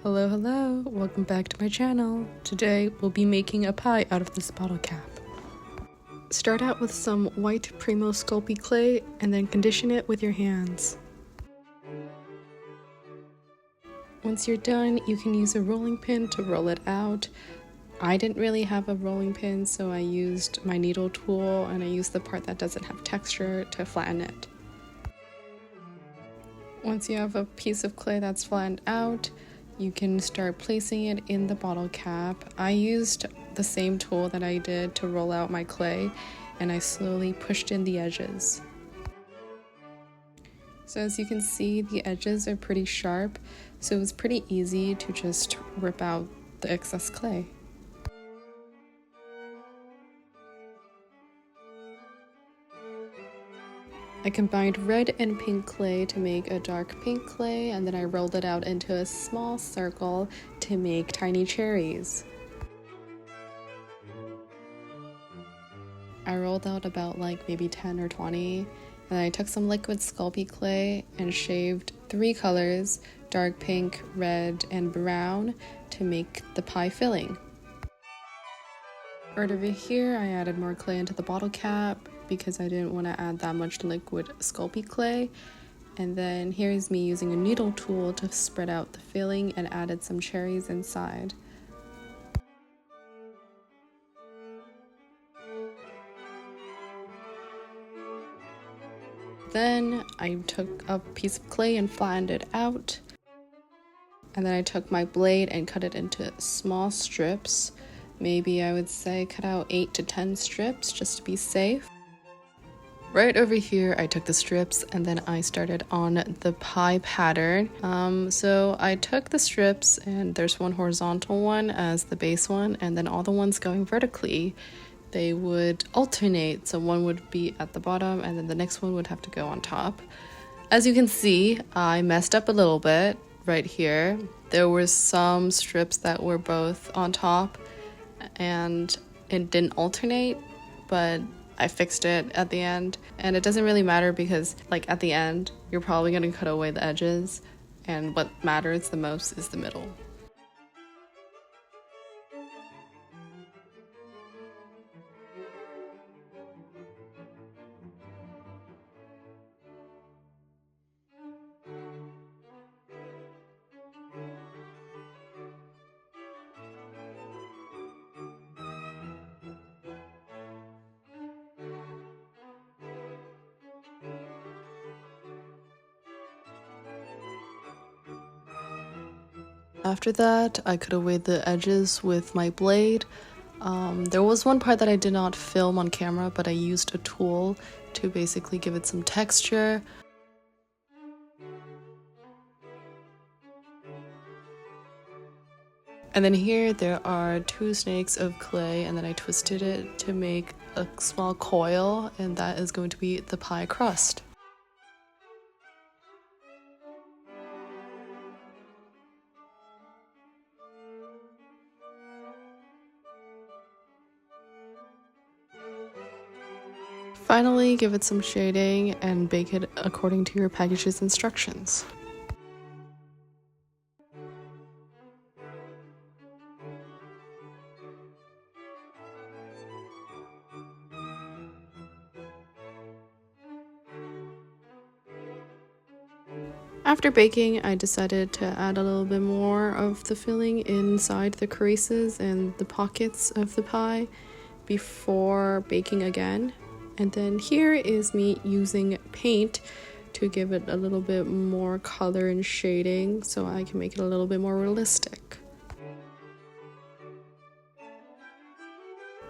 Hello, welcome back to my channel. Today we'll be making a pie out of this bottle cap. Start out with some white Primo Sculpey clay and then condition it with your hands. Once you're done, you can use a rolling pin to roll it out. I didn't really have a rolling pin, so I used my needle tool and I used the part that doesn't have texture to flatten it. Once you have a piece of clay that's flattened out, you can start placing it in the bottle cap. I used the same tool that I did to roll out my clay, and I slowly pushed in the edges. So as you can see, the edges are pretty sharp, so it was pretty easy to just rip out the excess clay. I combined red and pink clay to make a dark pink clay, and then I rolled it out into a small circle to make tiny cherries. I rolled out about maybe 10 or 20, and I took some liquid Sculpey clay and shaved 3 colors, dark pink, red, and brown, to make the pie filling. Right over here, I added more clay into the bottle cap because I didn't want to add that much liquid Sculpey clay. And then here's me using a needle tool to spread out the filling and added some cherries inside. Then I took a piece of clay and flattened it out. And then I took my blade and cut it into small strips. Maybe I would say cut out 8 to 10 strips just to be safe. Right over here, I took the strips and then I started on the pie pattern. So I took the strips, and there's one horizontal one as the base one, and then all the ones going vertically, they would alternate. So one would be at the bottom and then the next one would have to go on top. As you can see, I messed up a little bit right here. There were some strips that were both on top and it didn't alternate, but I fixed it at the end, and it doesn't really matter because at the end you're probably going to cut away the edges, and what matters the most is the middle. After that, I cut away the edges with my blade. There was one part that I did not film on camera, but I used a tool to basically give it some texture. And then here there are 2 snakes of clay, and then I twisted it to make a small coil, and that is going to be the pie crust. Finally, give it some shading and bake it according to your package's instructions. After baking, I decided to add a little bit more of the filling inside the creases and the pockets of the pie before baking again. And then here is me using paint to give it a little bit more color and shading so I can make it a little bit more realistic.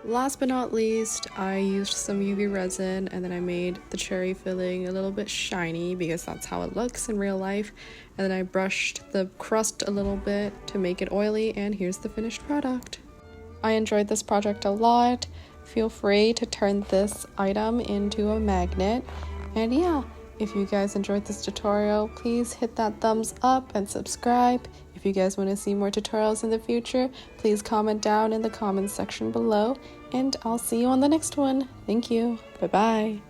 Last but not least, I used some UV resin, and then I made the cherry filling a little bit shiny because that's how it looks in real life. And then I brushed the crust a little bit to make it oily, and here's the finished product. I enjoyed this project a lot. Feel free to turn this item into a magnet. And yeah, if you guys enjoyed this tutorial, please hit that thumbs up and subscribe. If you guys want to see more tutorials in the future, please comment down in the comments section below, and I'll see you on the next one. Thank you. Bye-bye.